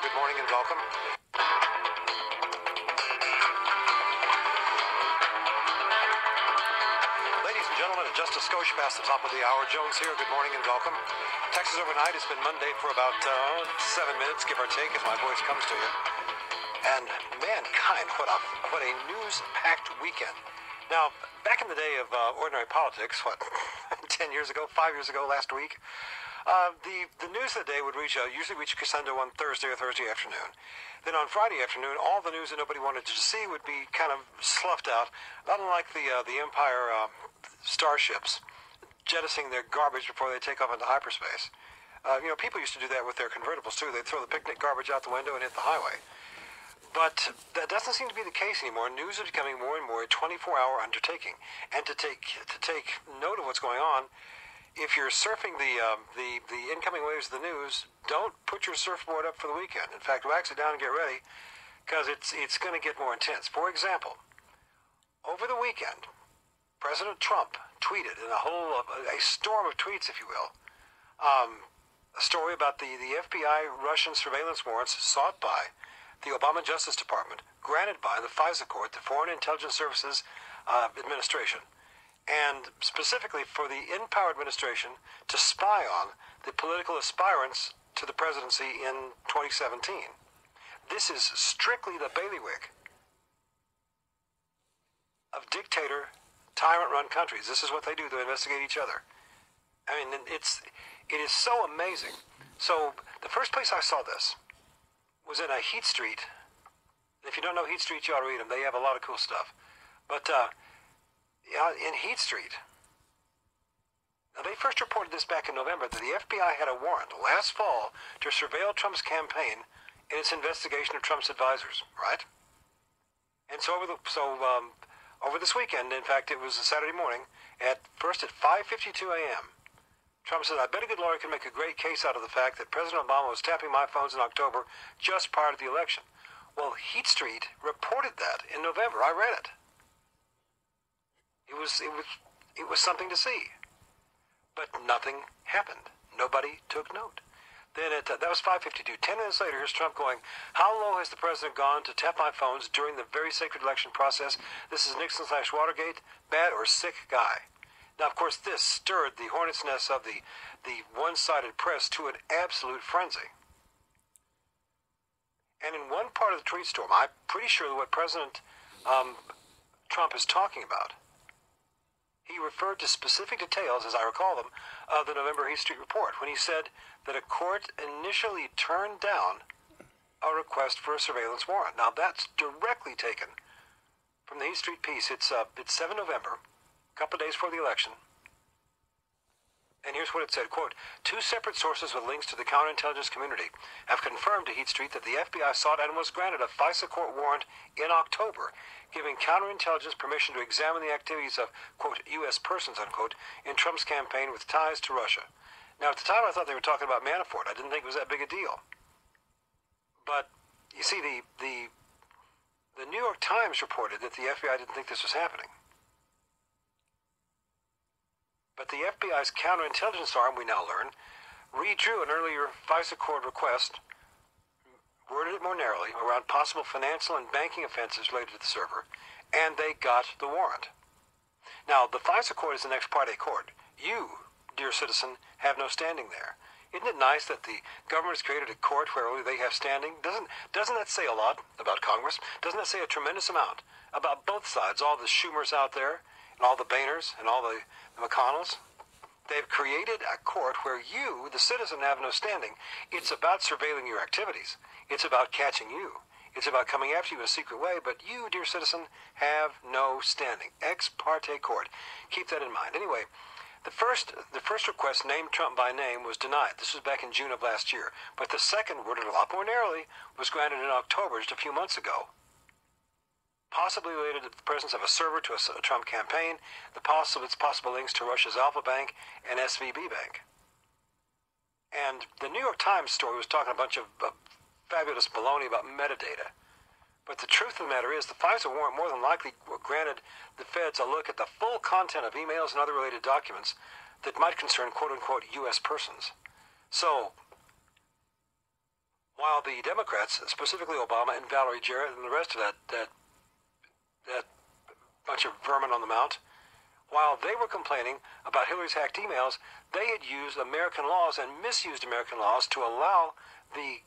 Good morning and welcome. Ladies and gentlemen, just a skosh past the top of the hour. Jones here. Good morning and welcome. Texas overnight has been Monday for about 7 minutes, give or take, as my voice comes to you. And mankind, what a news-packed weekend. Now, back in the day of ordinary politics, 10 years ago, 5 years ago, last week, the news of the day would usually reach a crescendo on Thursday or Thursday afternoon. Then on Friday afternoon, all the news that nobody wanted to see would be kind of sloughed out, not unlike the Empire starships jettisoning their garbage before they take off into hyperspace. People used to do that with their convertibles too. They'd throw the picnic garbage out the window and hit the highway. But that doesn't seem to be the case anymore. News is becoming more and more a 24-hour undertaking. And to take note of what's going on, if you're surfing the incoming waves of the news, don't put your surfboard up for the weekend. In fact, wax it down and get ready, because it's going to get more intense. For example, over the weekend, President Trump tweeted in a storm of tweets, if you will, a story about the FBI Russian surveillance warrants sought by the Obama Justice Department, granted by the FISA court, the Foreign Intelligence Services Administration, and specifically for the in-power administration to spy on the political aspirants to the presidency in 2017. This is strictly the bailiwick of dictator, tyrant-run countries. This is what they do to investigate each other. I mean, it is so amazing. So the first place I saw this was in a Heat Street. If you don't know Heat Street, you ought to read them. They have a lot of cool stuff. But in Heat Street, now they first reported this back in November, that the FBI had a warrant last fall to surveil Trump's campaign in its investigation of Trump's advisors, right? And so over this weekend, in fact, it was a Saturday morning, at 5:52 a.m., Trump said, "I bet a good lawyer can make a great case out of the fact that President Obama was tapping my phones in October just prior to the election." Well, Heat Street reported that in November. I read it. It was something to see. But nothing happened. Nobody took note. Then that was 5:52. 10 minutes later, here's Trump going, "How low has the president gone to tap my phones during the very sacred election process? This is Nixon/Watergate. Bad or sick guy." Now, of course, this stirred the hornet's nest of the one-sided press to an absolute frenzy. And in one part of the tweet storm, I'm pretty sure that what President Trump is talking about, he referred to specific details, as I recall them, of the November Heat Street report, when he said that a court initially turned down a request for a surveillance warrant. Now, that's directly taken from the Heat Street piece. It's 7 November. A couple of days before the election. And here's what it said, quote, "Two separate sources with links to the counterintelligence community have confirmed to Heat Street that the FBI sought and was granted a FISA court warrant in October, giving counterintelligence permission to examine the activities of, quote, U.S. persons, unquote, in Trump's campaign with ties to Russia." Now, at the time, I thought they were talking about Manafort. I didn't think it was that big a deal. But, you see, the New York Times reported that the FBI didn't think this was happening. But the FBI's counterintelligence arm, we now learn, redrew an earlier FISA court request, worded it more narrowly, around possible financial and banking offenses related to the server, and they got the warrant. Now, the FISA court is an ex parte court. You, dear citizen, have no standing there. Isn't it nice that the government has created a court where only they have standing? Doesn't that say a lot about Congress? Doesn't that say a tremendous amount about both sides, all the Schumers out there, and all the Boehners, and all the McConnells? They've created a court where you, the citizen, have no standing. It's about surveilling your activities. It's about catching you. It's about coming after you in a secret way, but you, dear citizen, have no standing. Ex parte court. Keep that in mind. Anyway, the first request, named Trump by name, was denied. This was back in June of last year. But the second, worded a lot more narrowly, was granted in October, just a few months ago. Possibly related to the presence of a server to a Trump campaign, its possible links to Russia's Alpha Bank and SVB Bank. And the New York Times story was talking a bunch of fabulous baloney about metadata. But the truth of the matter is the FISA warrant more than likely granted the feds a look at the full content of emails and other related documents that might concern quote-unquote U.S. persons. So, While the Democrats, specifically Obama and Valerie Jarrett and the rest of that bunch of vermin on the mount, while they were complaining about Hillary's hacked emails, they had used American laws and misused American laws to allow the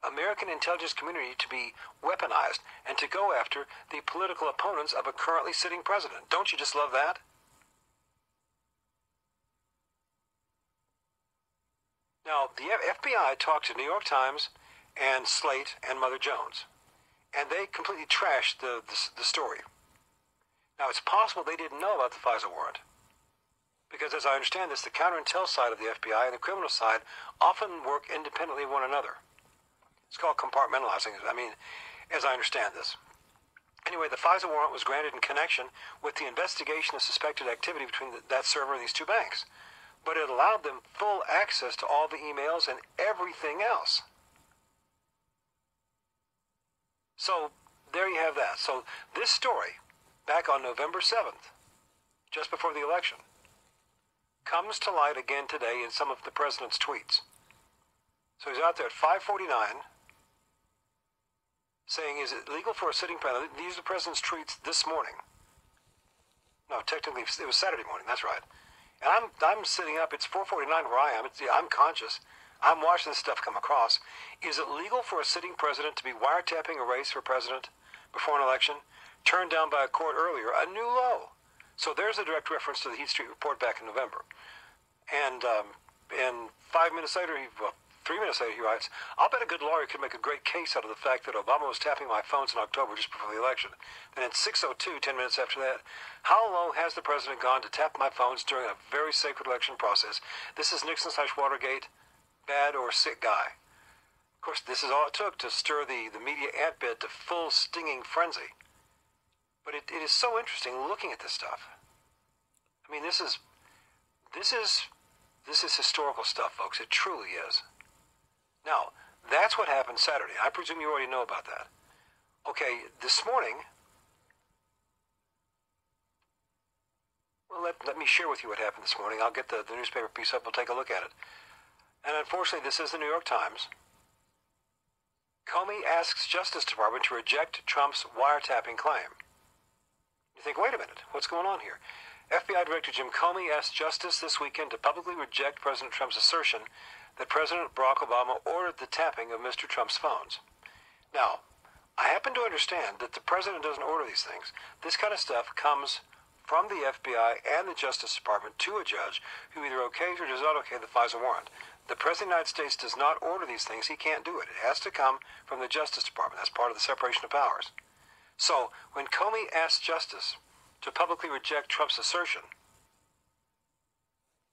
American intelligence community to be weaponized and to go after the political opponents of a currently sitting president. Don't you just love that? Now, the FBI talked to New York Times and Slate and Mother Jones, and they completely trashed the story. Now, it's possible they didn't know about the FISA warrant, because as I understand this, the counterintel side of the FBI and the criminal side often work independently of one another. It's called compartmentalizing, as I understand this. Anyway, the FISA warrant was granted in connection with the investigation of suspected activity between that server and these two banks. But it allowed them full access to all the emails and everything else. So, there you have that. So, this story, back on November 7th, just before the election, comes to light again today in some of the president's tweets. So he's out there at 5:49 saying, is it legal for a sitting president? These are the president's tweets this morning. No, technically it was Saturday morning, that's right. And I'm sitting up, it's 4:49 where I am, I'm conscious. I'm watching this stuff come across. Is it legal for a sitting president to be wiretapping a race for president before an election, turned down by a court earlier, a new low? So there's a direct reference to the Heat Street report back in November. And 5 minutes later, 3 minutes later, he writes, I'll bet a good lawyer could make a great case out of the fact that Obama was tapping my phones in October just before the election. Then at 6:02, 10 minutes after that, how low has the president gone to tap my phones during a very sacred election process? This is Nixon/Watergate, bad or sick guy. Of course, this is all it took to stir the media ant bed to full stinging frenzy. But it is so interesting looking at this stuff. I mean, this is historical stuff, folks. It truly is. Now, that's what happened Saturday. I presume you already know about that. Okay, this morning, well, let me share with you what happened this morning. I'll get the newspaper piece up. We'll take a look at it. And unfortunately, this is the New York Times. Comey asks Justice Department to reject Trump's wiretapping claim. You think, wait a minute, what's going on here? FBI Director Jim Comey asked Justice this weekend to publicly reject President Trump's assertion that President Barack Obama ordered the tapping of Mr. Trump's phones. Now, I happen to understand that the President doesn't order these things. This kind of stuff comes from the FBI and the Justice Department to a judge who either okays or does not okay the FISA warrant. The President of the United States does not order these things. He can't do it. It has to come from the Justice Department. That's part of the separation of powers. So, when Comey asked Justice to publicly reject Trump's assertion,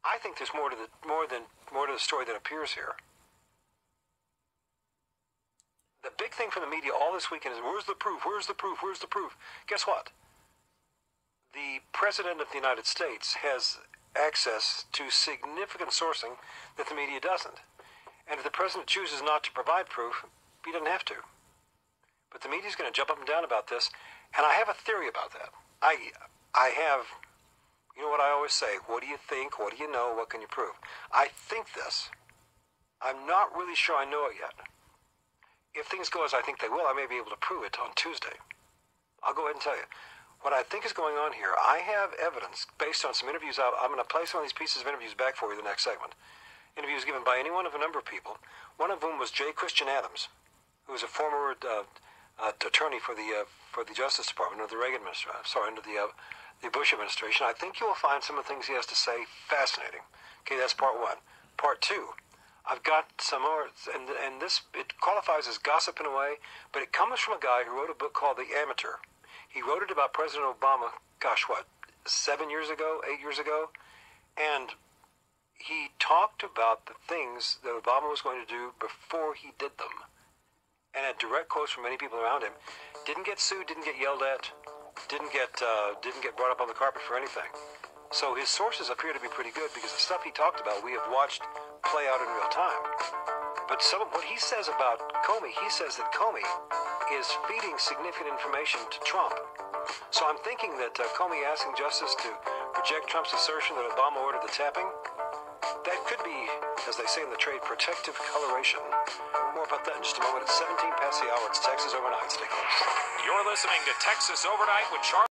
I think there's more to the story than appears here. The big thing from the media all this weekend is, where's the proof? Where's the proof? Where's the proof? Guess what? The President of the United States has access to significant sourcing that the media doesn't. And if the President chooses not to provide proof, he doesn't have to. But the media's going to jump up and down about this, and I have a theory about that. I have, you know what I always say, what do you think, what do you know, what can you prove? I think this. I'm not really sure I know it yet. If things go as I think they will, I may be able to prove it on Tuesday. I'll go ahead and tell you. What I think is going on here, I have evidence based on some interviews. I'm going to play some of these pieces of interviews back for you in the next segment. Interviews given by any one of a number of people. One of whom was J. Christian Adams, who was a former attorney for the Justice Department under the Reagan administration. Under the Bush administration. I think you will find some of the things he has to say fascinating. Okay, that's part one. Part two, I've got some more, and this, it qualifies as gossip in a way, but it comes from a guy who wrote a book called The Amateur. He wrote it about President Obama, 7 years ago, 8 years ago, and he talked about the things that Obama was going to do before he did them, and had direct quotes from many people around him. Didn't get sued, didn't get yelled at, didn't get brought up on the carpet for anything. So his sources appear to be pretty good because the stuff he talked about we have watched play out in real time. But some of what he says about Comey, he says that Comey is feeding significant information to Trump. So I'm thinking that Comey asking Justice to reject Trump's assertion that Obama ordered the tapping, that could be, as they say in the trade, protective coloration. More More about that in just a moment. It's 17 past the hour. It's Texas Overnight. Stay close. You're listening to Texas Overnight with Charley.